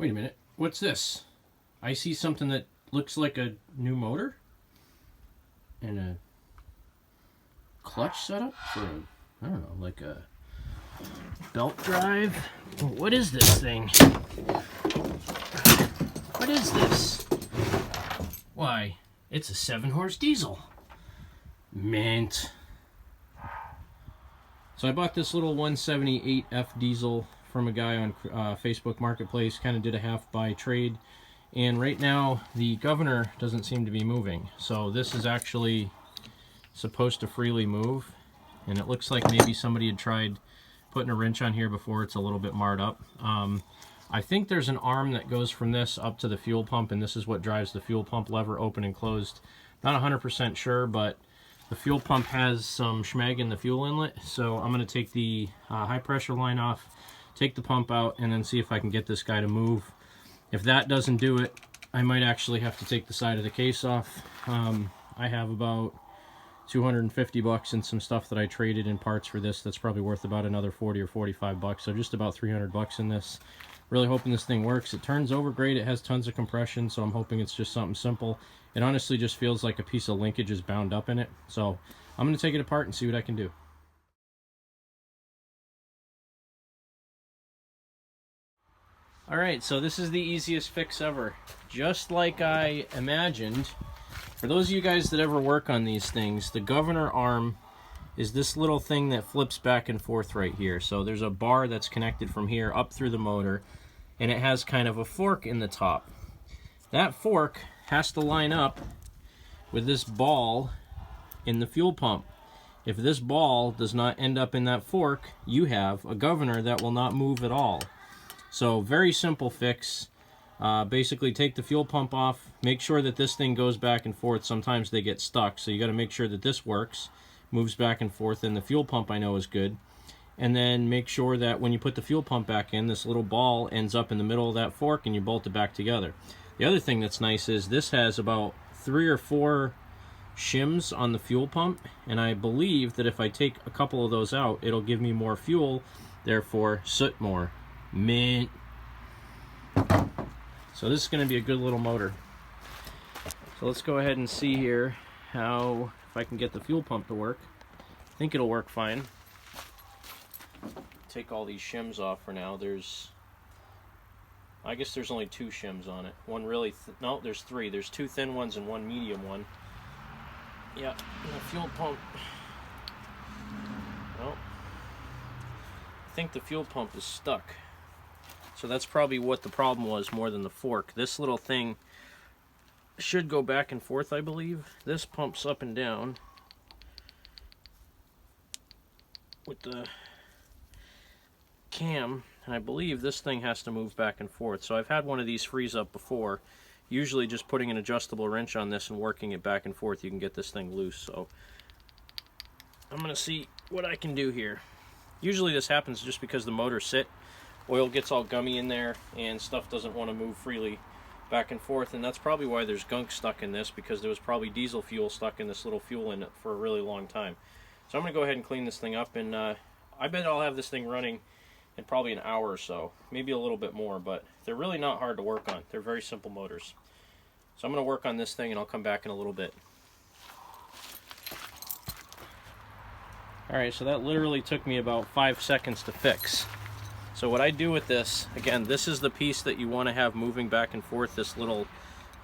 Wait a minute. What's this? I see something that looks like a new motor and a clutch setup for I don't know, like a belt drive. What is this thing? What is this? Why, it's a 7-horse diesel. Mint. So I bought this little 178F diesel from a guy on Facebook Marketplace, kind of did a half buy trade, and right now the governor doesn't seem to be moving. So this is actually supposed to freely move, and it looks like maybe somebody had tried putting a wrench on here before. It's a little bit marred up. I think there's an arm that goes from this up to the fuel pump, and this is what drives the fuel pump lever open and closed. Not 100% sure, but the fuel pump has some schmeg in the fuel inlet, so I'm going to take the high pressure line off, take the pump out, and then see if I can get this guy to move. If that doesn't do it, I might actually have to take the side of the case off. I have about 250 bucks and some stuff that I traded in parts for this that's probably worth about another 40 or 45 bucks, so just about 300 bucks in this. Really hoping this thing works. It turns over great. It has tons of compression, so I'm hoping it's just something simple. It honestly just feels like a piece of linkage is bound up in it. So I'm going to take it apart and see what I can do. Alright, so this is the easiest fix ever. Just like I imagined. For those of you guys that ever work on these things, the governor arm is this little thing that flips back and forth right here. So there's a bar that's connected from here up through the motor, and it has kind of a fork in the top. That fork has to line up with this ball in the fuel pump. If this ball does not end up in that fork, you have a governor that will not move at all. So very simple fix. Basically take the fuel pump off, make sure that this thing goes back and forth. Sometimes they get stuck, so you got to make sure that this works, moves back and forth, and the fuel pump I know is good. And then make sure that when you put the fuel pump back in, this little ball ends up in the middle of that fork and you bolt it back together. The other thing that's nice is this has about 3 or 4 shims on the fuel pump, and I believe that if I take a couple of those out, it'll give me more fuel, therefore soot more. Mint. So this is going to be a good little motor. So let's go ahead and see here how, if I can get the fuel pump to work. I think it'll work fine. Take all these shims off for now. I guess there's only 2 shims on it. One really, no, there's 3. There's 2 thin ones and 1 medium one. Yeah, and the fuel pump. Well, I think the fuel pump is stuck. So that's probably what the problem was more than the fork. This little thing should go back and forth, I believe. This pumps up and down with the cam, and I believe this thing has to move back and forth. So I've had one of these freeze up before. Usually just putting an adjustable wrench on this and working it back and forth, you can get this thing loose. So I'm going to see what I can do here. Usually this happens just because the motor's sit. Oil gets all gummy in there and stuff doesn't want to move freely back and forth, and that's probably why there's gunk stuck in this, because there was probably diesel fuel stuck in this little fuel in it for a really long time. So I'm going to go ahead and clean this thing up, and I bet I'll have this thing running in probably an hour or so, maybe a little bit more, but they're really not hard to work on. They're very simple motors. So I'm going to work on this thing and I'll come back in a little bit. Alright, so that literally took me about 5 seconds to fix. So what I do with this, again, this is the piece that you want to have moving back and forth, this little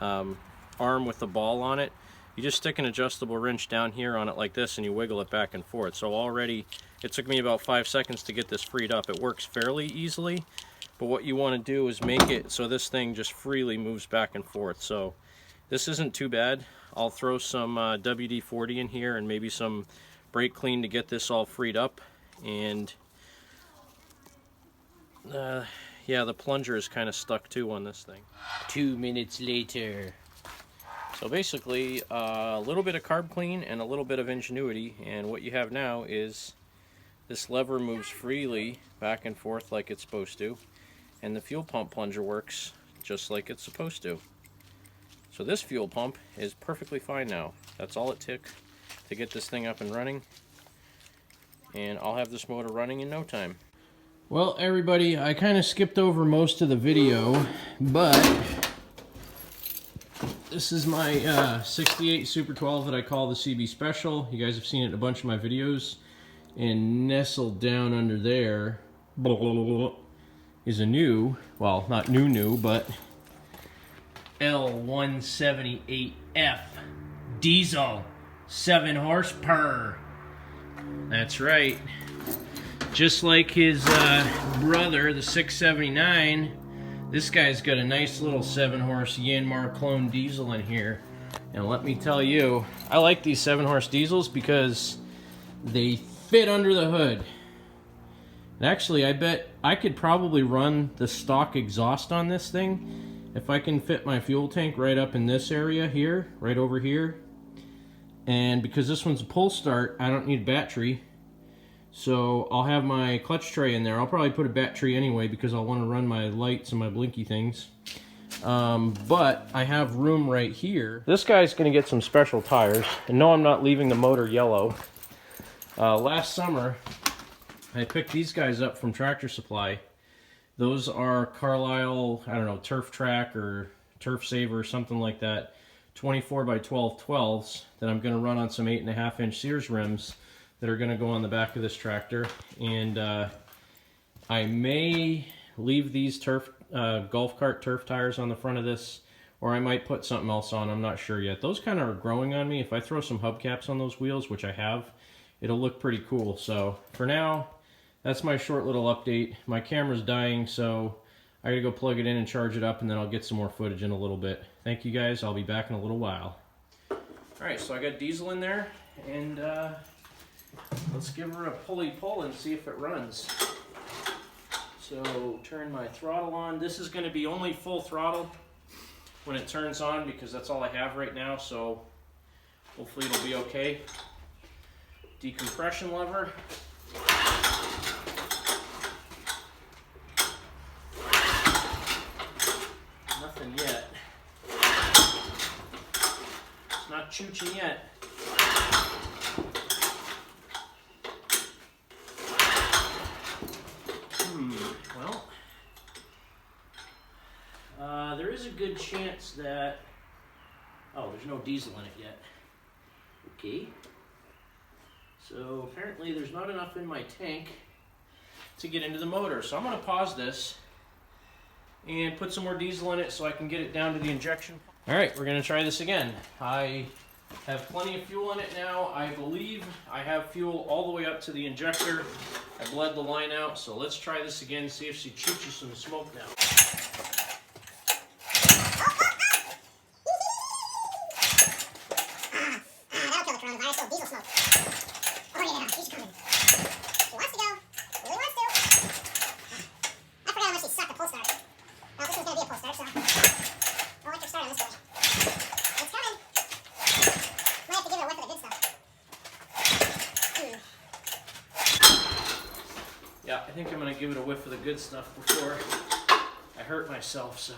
arm with the ball on it. You just stick an adjustable wrench down here on it like this and you wiggle it back and forth. So already it took me about 5 seconds to get this freed up. It works fairly easily, but what you want to do is make it so this thing just freely moves back and forth. So this isn't too bad. I'll throw some WD-40 in here and maybe some brake clean to get this all freed up. And yeah, the plunger is kind of stuck too on this thing. 2 minutes later. So basically, a little bit of carb clean and a little bit of ingenuity, and what you have now is this lever moves freely back and forth like it's supposed to, and the fuel pump plunger works just like it's supposed to. So this fuel pump is perfectly fine now. That's all it took to get this thing up and running, and I'll have this motor running in no time. Well, everybody, I kind of skipped over most of the video, but this is my 68 Super 12 that I call the CB Special. You guys have seen it in a bunch of my videos. And nestled down under there is a new, well, not new, but L178F diesel, 7 horsepower. That's right. Just like his brother, the 679, this guy's got a nice little 7-horse Yanmar clone diesel in here. And let me tell you, I like these 7-horse diesels because they fit under the hood. And actually, I bet I could probably run the stock exhaust on this thing if I can fit my fuel tank right up in this area here, right over here. And because this one's a pull start, I don't need battery. So I'll have my clutch tray in there. I'll probably put a battery anyway because I'll want to run my lights and my blinky things. But I have room right here. This guy's going to get some special tires. And no, I'm not leaving the motor yellow. Last summer, I picked these guys up from Tractor Supply. Those are Carlisle, I don't know, Turf Track or Turf Saver or something like that. 24 by 12 12s that I'm going to run on some 8.5-inch Sears rims that are going to go on the back of this tractor. And I may leave these golf cart turf tires on the front of this, or I might put something else on. I'm not sure yet. Those kind of are growing on me. If I throw some hubcaps on those wheels, which I have, it'll look pretty cool. So for now, that's my short little update. My camera's dying, so I gotta go plug it in and charge it up, and then I'll get some more footage in a little bit. Thank you guys. I'll be back in a little while. Alright, so I got diesel in there, and let's give her a pulley pull and see if it runs. So turn my throttle on. This is going to be only full throttle when it turns on because that's all I have right now, so hopefully it'll be okay. Decompression lever. Nothing yet. It's not chooching yet. There is a good chance that, oh, there's no diesel in it yet. Okay. So apparently there's not enough in my tank to get into the motor. So I'm going to pause this and put some more diesel in it so I can get it down to the injection. All right, we're going to try this again. I have plenty of fuel in it now. I believe I have fuel all the way up to the injector. I bled the line out, so let's try this again, see if she chooches some smoke now. Yeah, I think I'm going to give it a whiff of the good stuff before I hurt myself, so.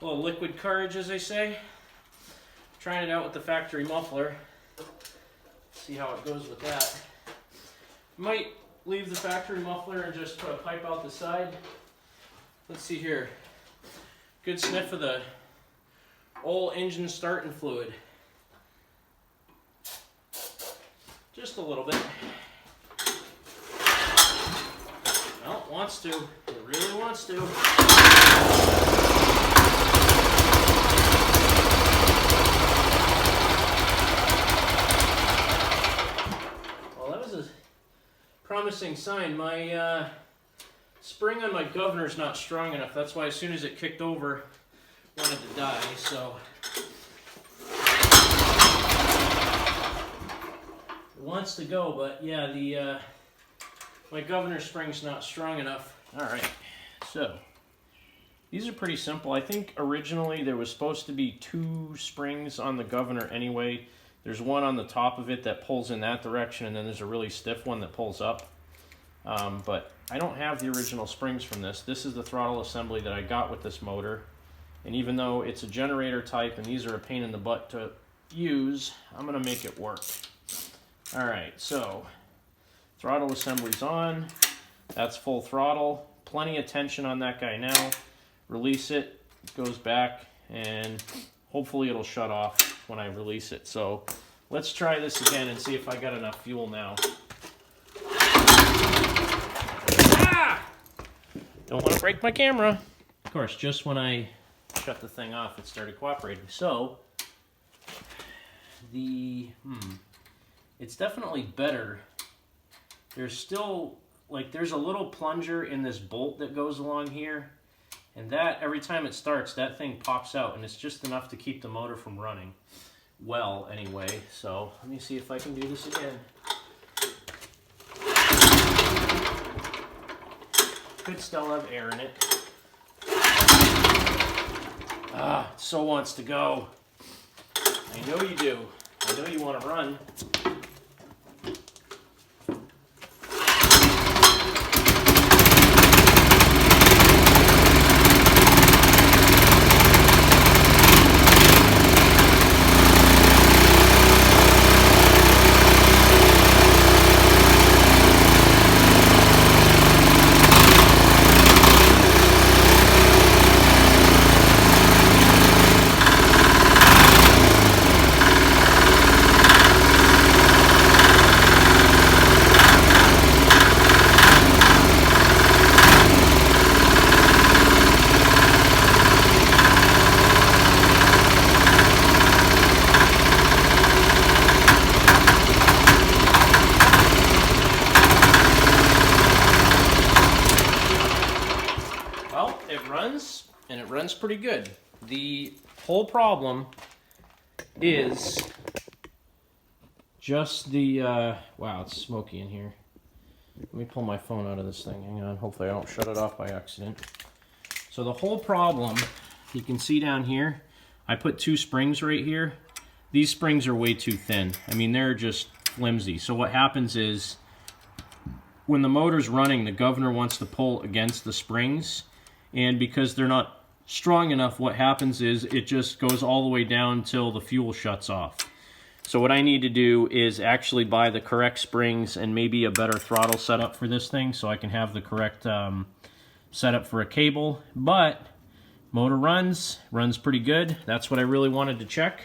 A little liquid courage, as they say. Trying it out with the factory muffler. See how it goes with that. Might leave the factory muffler and just put a pipe out the side. Let's see here. Good sniff of the old engine starting fluid. Just a little bit. Well, it wants to. It really wants to. Well, that was a promising sign. My spring on my governor's not strong enough. That's why as soon as it kicked over, it wanted to die. So it wants to go, but yeah, the my governor spring's not strong enough. All right, so these are pretty simple. I think originally there was supposed to be 2 springs on the governor anyway. There's one on the top of it that pulls in that direction, and then there's a really stiff one that pulls up. But I don't have the original springs from this. This is the throttle assembly that I got with this motor. And even though it's a generator type and these are a pain in the butt to use, I'm going to make it work. All right, so throttle assembly's on. That's full throttle. Plenty of tension on that guy now. Release it, it goes back, and hopefully it'll shut off when I release it. So let's try this again and see if I got enough fuel now. Ah! Don't want to break my camera. Of course, just when I shut the thing off, it started cooperating. So it's definitely better. There's still, like, there's a little plunger in this bolt that goes along here, and that, every time it starts, that thing pops out, and it's just enough to keep the motor from running. Well, anyway, so let me see if I can do this again. Could still have air in it. Ah, it so wants to go. I know you do. I know you want to run. And it runs pretty good. The whole problem is just the, wow, it's smoky in here. Let me pull my phone out of this thing. Hang on, hopefully I don't shut it off by accident. So the whole problem, you can see down here, I put 2 springs right here. These springs are way too thin. I mean, they're just flimsy. So what happens is, when the motor's running, the governor wants to pull against the springs, and because they're not strong enough, what happens is it just goes all the way down till the fuel shuts off. So what I need to do is actually buy the correct springs and maybe a better throttle setup for this thing, so I can have the correct setup for a cable. But motor runs pretty good. That's what I really wanted to check.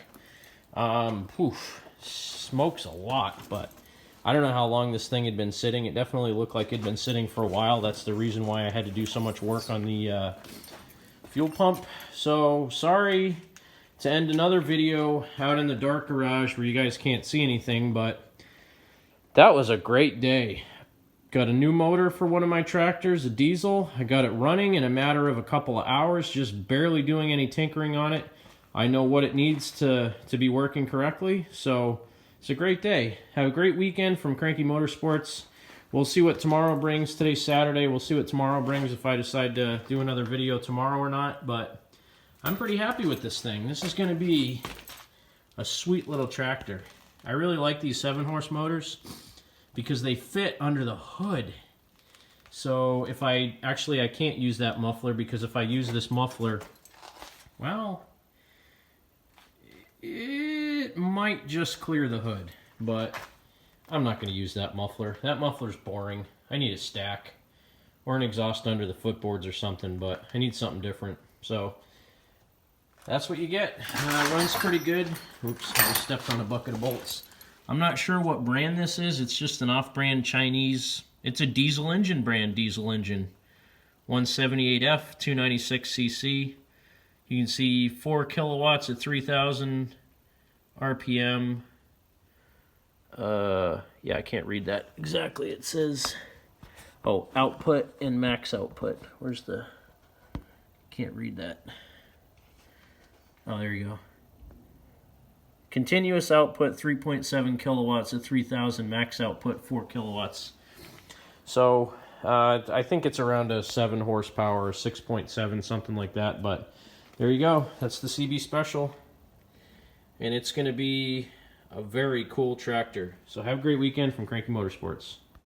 Smokes a lot, but I don't know how long this thing had been sitting. It definitely looked like it had been sitting for a while. That's the reason why I had to do so much work on the fuel pump. So sorry to end another video out in the dark garage where you guys can't see anything, but that was a great day. Got a new motor for one of my tractors, a diesel. I got it running in a matter of a couple of hours, just barely doing any tinkering on it. I know what it needs to be working correctly, so it's a great day. Have a great weekend from Cranky Motorsports. We'll see what tomorrow brings. Today's Saturday. We'll see what tomorrow brings, if I decide to do another video tomorrow or not. But I'm pretty happy with this thing. This is going to be a sweet little tractor. I really like these 7-horse motors because they fit under the hood. So if I can't use that muffler, because if I use this muffler, well, it might just clear the hood, but I'm not going to use that muffler. That muffler's boring. I need a stack or an exhaust under the footboards or something, but I need something different. So that's what you get. Runs pretty good. Oops, I just stepped on a bucket of bolts. I'm not sure what brand this is. It's just an off-brand Chinese. It's a diesel engine brand diesel engine. 178F, 296cc. You can see 4 kilowatts at 3,000 RPM. Yeah, I can't read that exactly. It says, oh, output and max output. Where's the, can't read that. Oh, there you go. Continuous output 3.7 kilowatts at 3,000, max output 4 kilowatts. So I think it's around a 7 horsepower, 6.7, something like that. But there you go. That's the CB Special. And it's going to be a very cool tractor. So have a great weekend from Cranky Motorsports.